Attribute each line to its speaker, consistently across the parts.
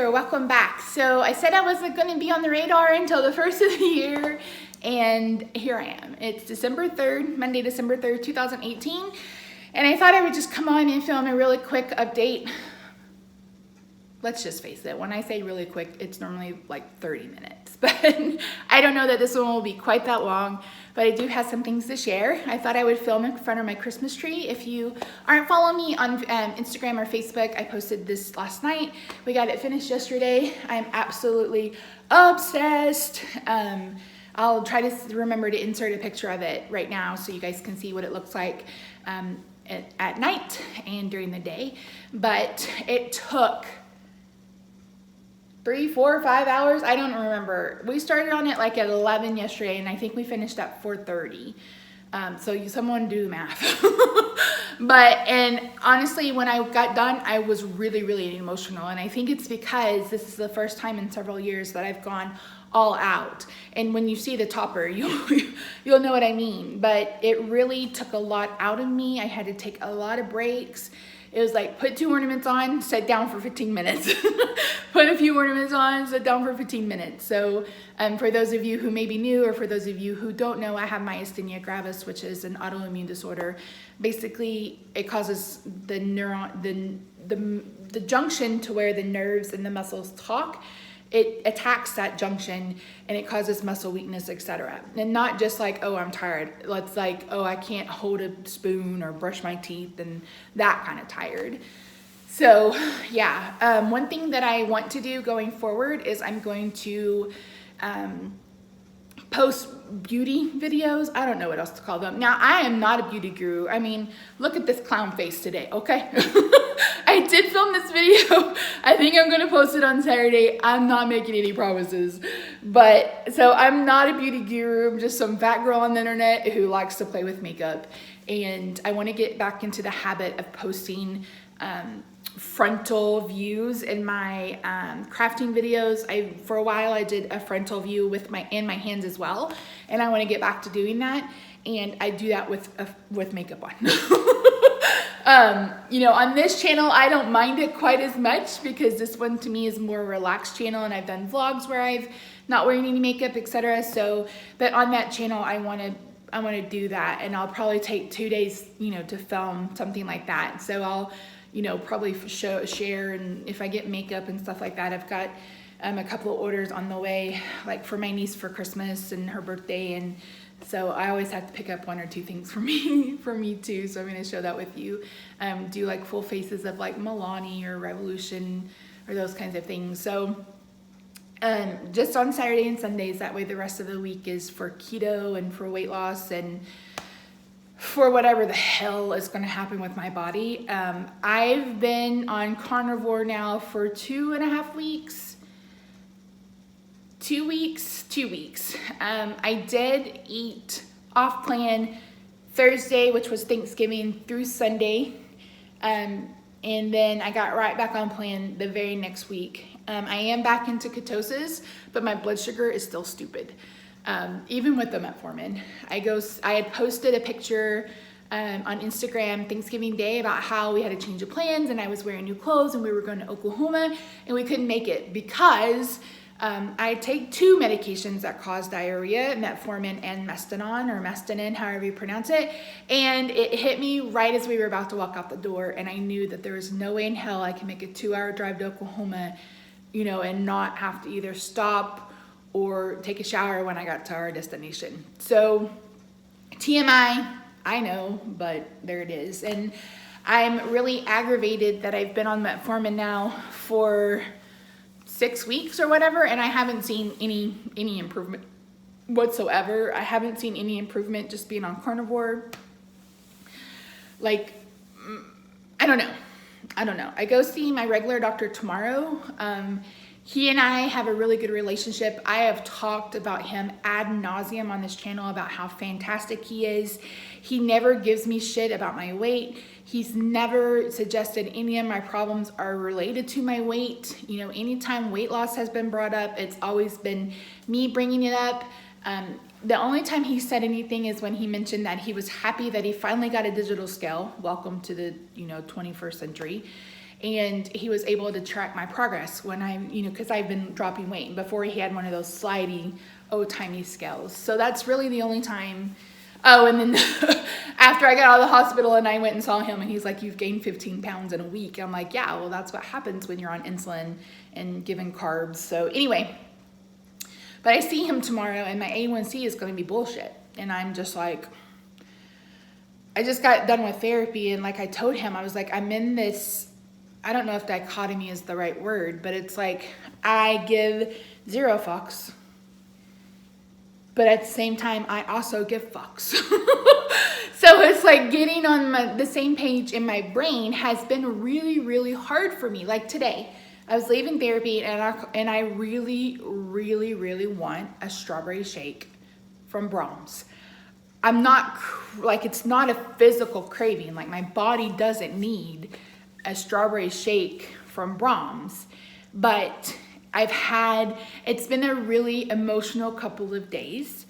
Speaker 1: here, welcome back. So I said I wasn't going to be on the radar until the first of the year, and here I am. It's December 3rd, Monday, December 3rd, 2018, and I thought I would just come on and film a really quick update. Let's just face it, when I say really quick, it's normally like 30 minutes, but I don't know that this one will be quite that long, but I do have some things to share. I thought I would film in front of my Christmas tree. If you aren't following me on Instagram or Facebook, I posted this last night. We got it finished yesterday. I'm absolutely obsessed. I'll try to remember to insert a picture of it right now so you guys can see what it looks like at night and during the day, but it took 3, 4, 5 hours. I don't remember. We started on it like at 11 yesterday, and I think we finished at 4:30. So someone do math. And honestly, when I got done, I was really, really emotional. And I think it's because this is the first time in several years that I've gone all out. And when you see the topper, you'll know what I mean. But it really took a lot out of me. I had to take a lot of breaks. It was like, put 2 ornaments on, sit down for 15 minutes. Put a few ornaments on, sit down for 15 minutes. So for those of you who may be new, or for those of you who don't know, I have myasthenia gravis, which is an autoimmune disorder. Basically, it causes the junction to where the nerves and the muscles talk. It attacks that junction and it causes muscle weakness, etc. And not just like, oh, I'm tired. It's like, oh, I can't hold a spoon or brush my teeth and that kind of tired. So yeah, one thing that I want to do going forward is I'm going to post beauty videos. I don't know what else to call them. Now, I am not a beauty guru. I mean, look at this clown face today, okay? I did film this video. I think I'm gonna post it on Saturday. I'm not making any promises. But, so I'm not a beauty guru. I'm just some fat girl on the internet who likes to play with makeup. And I wanna get back into the habit of posting frontal views in my crafting videos. For a while I did a frontal view with my hands as well, and I want to get back to doing that, and I do that with makeup on. You know, on this channel I don't mind it quite as much because this one to me is more a relaxed channel, and I've done vlogs where I've not wearing any makeup, etc. So, but on that channel I want to do that, and I'll probably take 2 days, you know, to film something like that. So I'll, you know, probably share, and if I get makeup and stuff like that, I've got a couple of orders on the way, like for my niece for Christmas and her birthday, and so I always have to pick up 1 or 2 things for me too. So I'm going to show that with you. Do like full faces of like Milani or Revolution or those kinds of things. So just on Saturday and Sundays, that way the rest of the week is for keto and for weight loss and for whatever the hell is going to happen with my body. I've been on carnivore now for 2.5 weeks. 2 weeks. I did eat off plan Thursday, which was Thanksgiving, through Sunday. And then I got right back on plan the very next week. I am back into ketosis, but my blood sugar is still stupid. Even with the metformin. I had posted a picture on Instagram Thanksgiving Day about how we had a change of plans, and I was wearing new clothes and we were going to Oklahoma, and we couldn't make it because I take 2 medications that cause diarrhea, metformin and mestinon, or mestinin, however you pronounce it, and it hit me right as we were about to walk out the door, and I knew that there was no way in hell I can make a 2-hour drive to Oklahoma, you know, and not have to either stop or take a shower when I got to our destination. So TMI, I know, but there it is. And I'm really aggravated that I've been on metformin now for 6 weeks or whatever, and I haven't seen any improvement whatsoever. I haven't seen any improvement just being on carnivore. Like, I don't know. I go see my regular doctor tomorrow. He and I have a really good relationship. I have talked about him ad nauseum on this channel about how fantastic he is. He never gives me shit about my weight. He's never suggested any of my problems are related to my weight. You know, anytime weight loss has been brought up, it's always been me bringing it up. The only time he said anything is when he mentioned that he was happy that he finally got a digital scale. Welcome to the, 21st century. and he was able to track my progress when I'm, because I've been dropping weight. And before, he had one of those slidey, old-timey scales. So that's really the only time. Oh, and then after I got out of the hospital and I went and saw him, and he's like, you've gained 15 pounds in a week. I'm like, yeah, well, that's what happens when you're on insulin and given carbs. So anyway, but I see him tomorrow, and my A1C is going to be bullshit. And I'm just like, I just got done with therapy, and like I told him, I was like, I'm in this, I don't know if dichotomy is the right word, but it's like I give 0 fucks, but at the same time, I also give fucks. So it's like getting on the same page in my brain has been really, really hard for me. Like today, I was leaving therapy, and I really, really, really want a strawberry shake from Brahms. I'm not, like, it's not a physical craving. Like, my body doesn't need a strawberry shake from Brahms. But it's been a really emotional couple of days.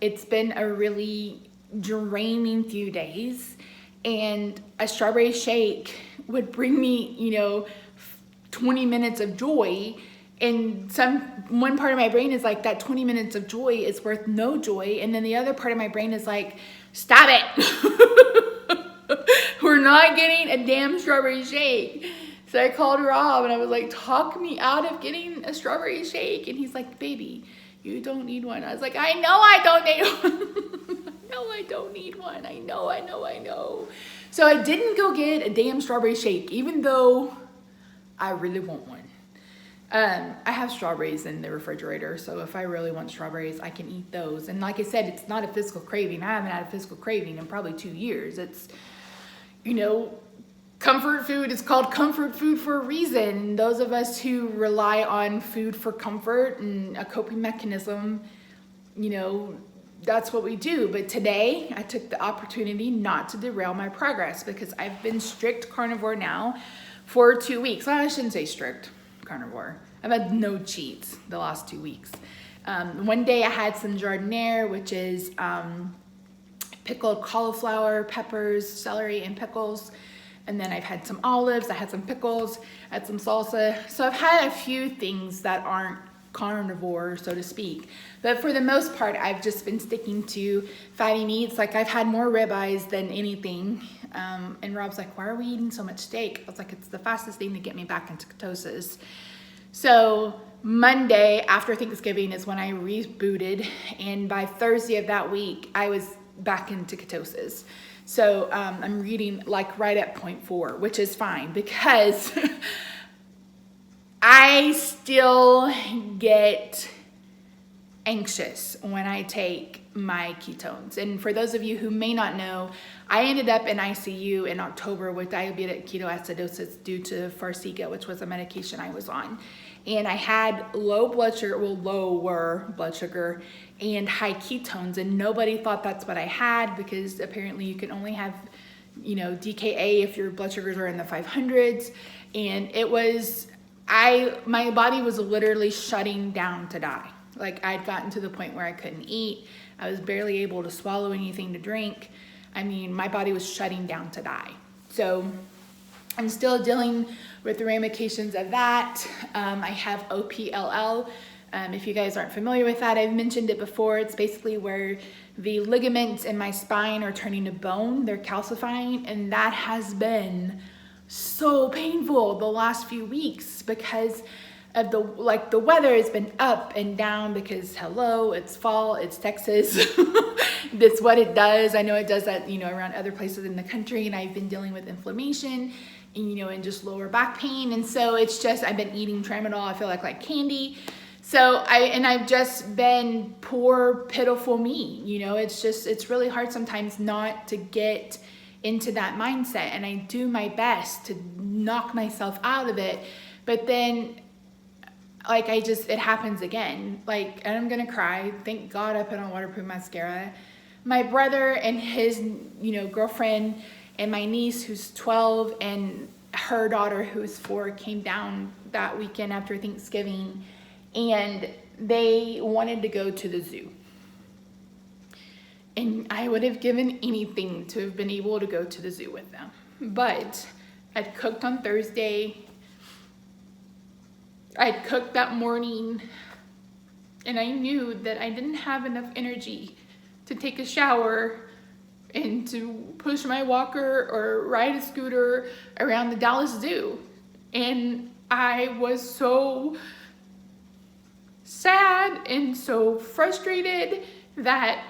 Speaker 1: It's been a really draining few days. And a strawberry shake would bring me, 20 minutes of joy. And one part of my brain is like, that 20 minutes of joy is worth no joy. And then the other part of my brain is like, stop it. We're not getting a damn strawberry shake. So I called Rob and I was like, talk me out of getting a strawberry shake. And he's like, baby, you don't need one. I was like, I know I don't need one. No, I don't need one. I know. So I didn't go get a damn strawberry shake, even though I really want one. I have strawberries in the refrigerator, so if I really want strawberries, I can eat those. And like I said, it's not a physical craving. I haven't had a physical craving in probably 2 years. It's, comfort food is called comfort food for a reason. And those of us who rely on food for comfort and a coping mechanism, that's what we do. But today, I took the opportunity not to derail my progress, because I've been strict carnivore now for 2 weeks. Well, I shouldn't say strict carnivore. I've had no cheats the last 2 weeks. One day I had some jardiniere, which is pickled cauliflower, peppers, celery, and pickles. And then I've had some olives, I had some pickles, I had some salsa. So I've had a few things that aren't carnivore, so to speak. But for the most part, I've just been sticking to fatty meats. Like, I've had more ribeyes than anything. And Rob's like, why are we eating so much steak? I was like, it's the fastest thing to get me back into ketosis. So Monday after Thanksgiving is when I rebooted. And by Thursday of that week, I was back into ketosis. So I'm reading like right at 0.4, which is fine, because I still get anxious when I take my ketones. And for those of you who may not know, I ended up in ICU in October with diabetic ketoacidosis due to Farxiga, which was a medication I was on. And I had lower blood sugar and high ketones, and nobody thought that's what I had, because apparently you can only have, DKA if your blood sugars are in the 500s. And my body was literally shutting down to die. Like, I'd gotten to the point where I couldn't eat. I was barely able to swallow anything to drink. I mean, my body was shutting down to die. So I'm still dealing with the ramifications of that. I have OPLL. If you guys aren't familiar with that, I've mentioned it before. It's basically where the ligaments in my spine are turning to bone. They're calcifying, and that has been so painful the last few weeks because of the weather has been up and down, because hello, it's fall, it's Texas. That's what it does. I know it does that, around other places in the country, and I've been dealing with inflammation and just lower back pain. And so it's just, I've been eating Tramadol, I feel like candy. So I've just been poor, pitiful me. It's really hard sometimes not to get into that mindset, and I do my best to knock myself out of it. But then, it happens again. And I'm gonna cry. Thank God I put on waterproof mascara. My brother and his, girlfriend, and my niece who's 12 and her daughter who's 4 came down that weekend after Thanksgiving, and they wanted to go to the zoo. And I would have given anything to have been able to go to the zoo with them. But I'd cooked on Thursday. I'd cooked that morning, and I knew that I didn't have enough energy to take a shower and to push my walker or ride a scooter around the Dallas Zoo. And I was so sad and so frustrated that,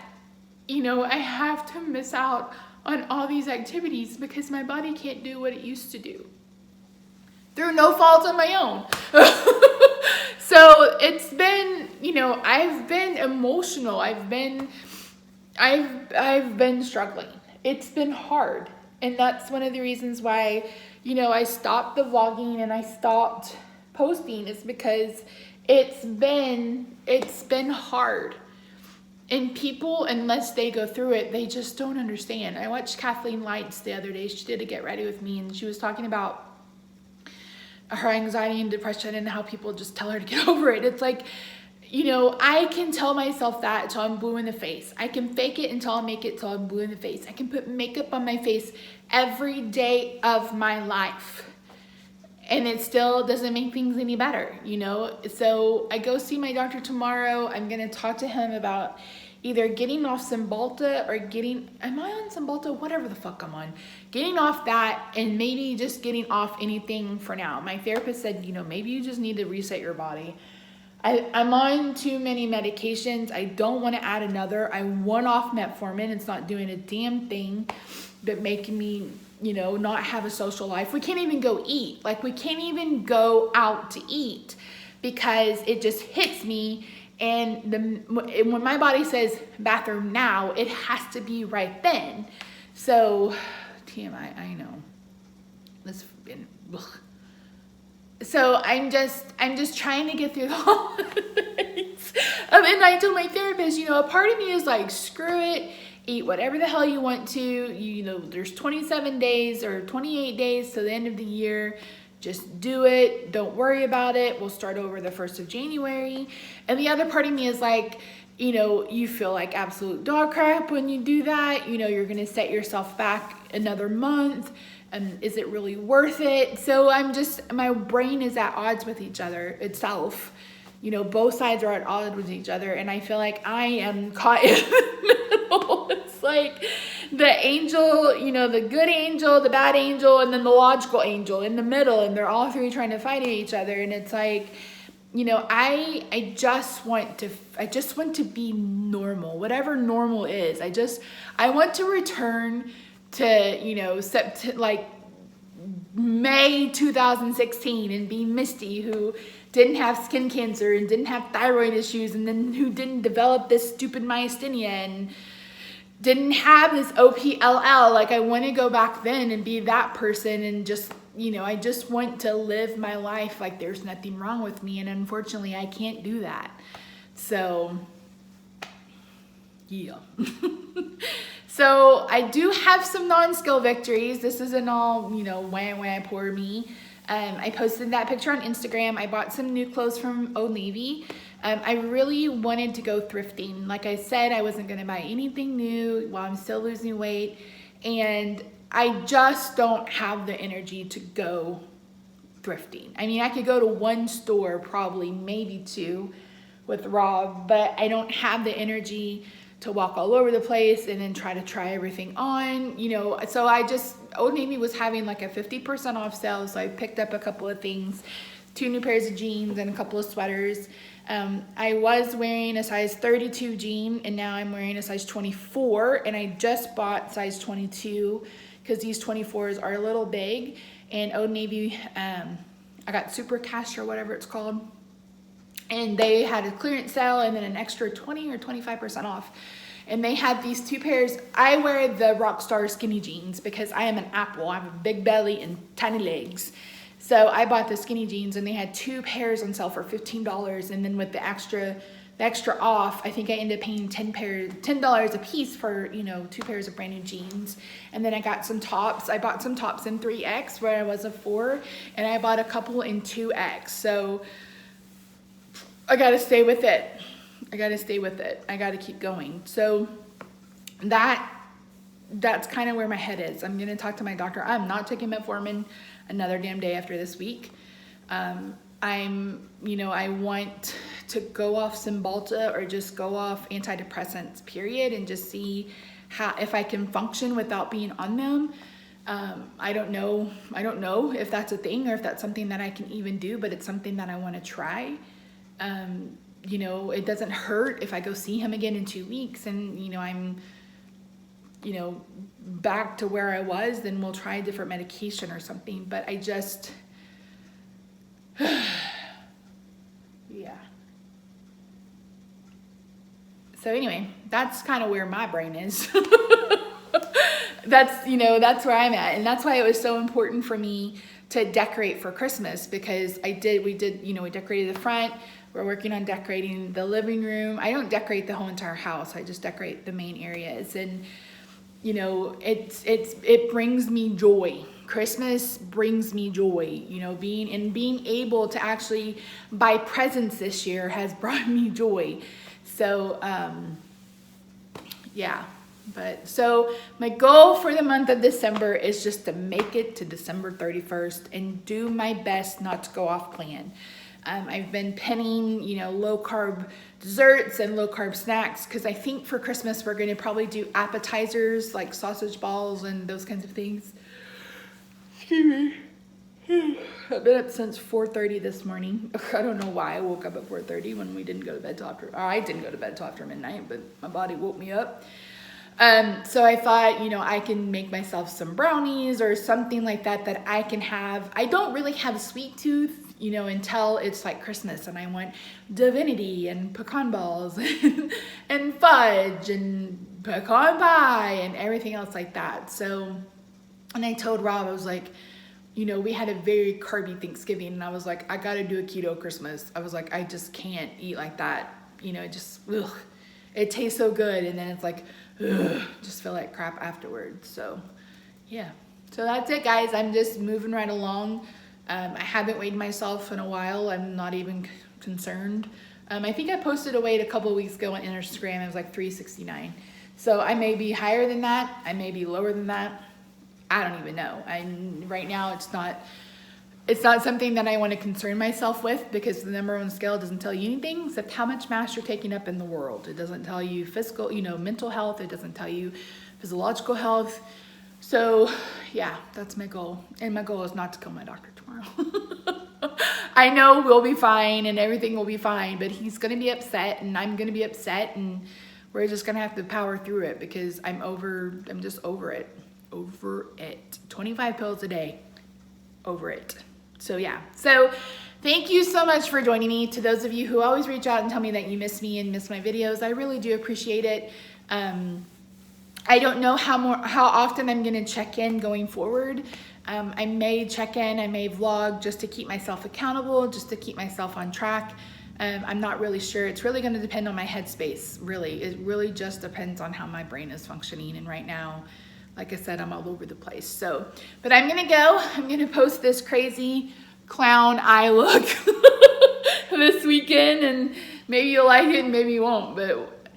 Speaker 1: you know, I have to miss out on all these activities because my body can't do what it used to do through no fault of my own. So it's been, you know, I've been emotional. I've been struggling. It's been hard. And that's one of the reasons why, you know, I stopped the vlogging and I stopped posting, is because it's been hard. And people, unless they go through it, they just don't understand. I watched Kathleen Lights the other day. She did a Get Ready With Me, and she was talking about her anxiety and depression and how people just tell her to get over it. It's like, you know, I can tell myself that until I'm blue in the face. I can fake it until I make it till I'm blue in the face. I can put makeup on my face every day of my life, and it still doesn't make things any better, you know? So I go see my doctor tomorrow. I'm gonna talk to him about either getting off Cymbalta or am I on Cymbalta? Whatever the fuck I'm on. Getting off that, and maybe just getting off anything for now. My therapist said, you know, maybe you just need to reset your body. I'm on too many medications. I don't want to add another. I want off metformin. It's not doing a damn thing but making me, you know, not have a social life. We can't even go eat. Like, we can't even go out to eat because it just hits me. And when my body says bathroom now, it has to be right then. So, TMI, I know. So I'm just trying to get through the holidays. And I told my therapist, you know, a part of me is like, screw it, eat whatever the hell you want to. You know, there's 27 days or 28 days to the end of the year. Just do it. Don't worry about it. We'll start over the 1st of January. And the other part of me is like, you know, you feel like absolute dog crap when you do that. You know, you're going to set yourself back another month. And is it really worth it? So my brain is at odds with each other itself. You know, both sides are at odds with each other. And I feel like I am caught in the middle. It's like the angel, you know, the good angel, the bad angel, and then the logical angel in the middle. And they're all three trying to fight each other. And it's like, you know, I just want to be normal, whatever normal is. I want to return to, you know, like May 2016 and be Misty, who didn't have skin cancer and didn't have thyroid issues, and then who didn't develop this stupid myasthenia and didn't have this OPLL. Like, I want to go back then and be that person, and just, you know, I just want to live my life like there's nothing wrong with me. And unfortunately, I can't do that. So, yeah. So I do have some non-skill victories. This isn't all, you know, wah, poor me. I posted that picture on Instagram. I bought some new clothes from Old Navy. I really wanted to go thrifting. Like I said, I wasn't going to buy anything new while I'm still losing weight. And I just don't have the energy to go thrifting. I mean, I could go to one store, probably, maybe two with Rob, but I don't have the energy to walk all over the place and then try everything on, you know. So Old Navy was having like a 50% off sale, so I picked up a couple of things, 2 new pairs of jeans and a couple of sweaters. I was wearing a size 32 jean, and now I'm wearing a size 24, and I just bought size 22 because these 24s are a little big. And Old Navy, I got Super Cash or whatever it's called, and they had a clearance sale and then an extra 20 or 25% off. And they had these 2 pairs. I wear the Rockstar skinny jeans because I am an apple. I have a big belly and tiny legs. So I bought the skinny jeans, and they had 2 pairs on sale for $15. And then with the extra off, I think I ended up paying $10 a piece for, you know, 2 pairs of brand new jeans. And then I got some tops. I bought some tops in 3X where I was a 4, and I bought a couple in 2X. So I gotta stay with it. I gotta keep going. So that that's kind of where my head is. I'm gonna talk to my doctor. I'm not taking metformin another damn day after this week. I want to go off Cymbalta or just go off antidepressants, period, and just see if I can function without being on them. I don't know if that's a thing or if that's something that I can even do, but it's something that I want to try. It doesn't hurt if I go see him again in 2 weeks and, I'm, back to where I was, then we'll try a different medication or something. But I just, yeah. So anyway, that's kind of where my brain is. That's where I'm at. And that's why it was so important for me to decorate for Christmas, because we decorated the front. We're working on decorating the living room. I don't decorate the whole entire house. I just decorate the main areas. And, it brings me joy. Christmas brings me joy, being able to actually buy presents this year has brought me joy. So, yeah. But so my goal for the month of December is just to make it to December 31st and do my best not to go off plan. I've been penning, low carb desserts and low carb snacks, because I think for Christmas we're going to probably do appetizers like sausage balls and those kinds of things. Excuse me. I've been up since 4:30 this morning. I don't know why I woke up at 4:30 when we didn't go to bed till after, or I didn't go to bed till after midnight, but my body woke me up. So I thought, I can make myself some brownies or something like that I can have. I don't really have a sweet tooth, until it's like Christmas, and I want divinity and pecan balls and fudge and pecan pie and everything else like that. So, and I told Rob, I was like, we had a very carby Thanksgiving, and I was like, I gotta do a keto Christmas. I was like, I just can't eat like that. It tastes so good, and then it's like, just feel like crap afterwards. So yeah, so that's it, guys. I'm just moving right along. I haven't weighed myself in a while. I'm not even concerned. I think I posted a weight a couple of weeks ago on Instagram. It was like 369. So I may be higher than that. I may be lower than that. I don't even know. Right now it's not something that I want to concern myself with, because the number one scale doesn't tell you anything except how much mass you're taking up in the world. It doesn't tell you physical, mental health. It doesn't tell you physiological health. So yeah, that's my goal. And my goal is not to kill my doctor tomorrow. I know we'll be fine and everything will be fine, but he's going to be upset and I'm going to be upset, and we're just going to have to power through it, because I'm just over it. 25 pills a day. Over it. So yeah, so thank you so much for joining me. To those of you who always reach out and tell me that you miss me and miss my videos, I really do appreciate it. I don't know how often I'm going to check in going forward. I may check in, I may vlog just to keep myself accountable, just to keep myself on track. I'm not really sure. It's really going to depend on my headspace, really. It really just depends on how my brain is functioning. And right now, like I said, I'm all over the place. So, but I'm going to go. I'm going to post this crazy clown eye look this weekend, and maybe you'll like it and maybe you won't. But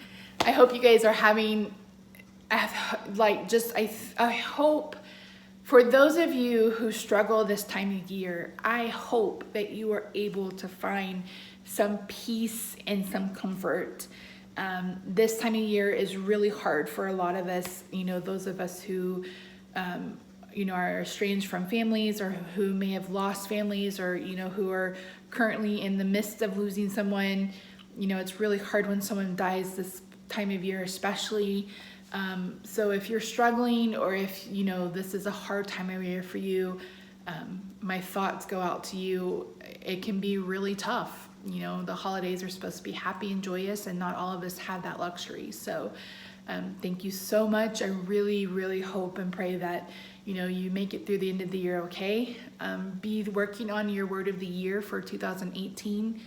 Speaker 1: I hope you guys are having, I hope for those of you who struggle this time of year, I hope that you are able to find some peace and some comfort. This time of year is really hard for a lot of us, those of us who, are estranged from families, or who may have lost families, or, who are currently in the midst of losing someone. It's really hard when someone dies this time of year, especially. So if you're struggling, or if, this is a hard time of year for you, my thoughts go out to you. It can be really tough. The holidays are supposed to be happy and joyous, and not all of us have that luxury. So thank you so much. I really, really hope and pray that, you make it through the end of the year okay. Be working on your word of the year for 19.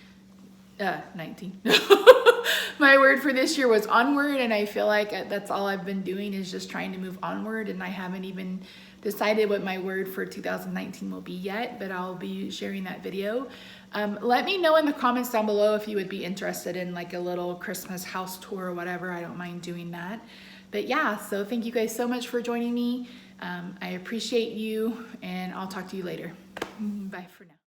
Speaker 1: My word for this year was onward, and I feel like that's all I've been doing, is just trying to move onward, and I haven't even decided what my word for 2019 will be yet, but I'll be sharing that video. Let me know in the comments down below if you would be interested in like a little Christmas house tour or whatever. I don't mind doing that. But yeah, so thank you guys so much for joining me. I appreciate you, and I'll talk to you later. Bye for now.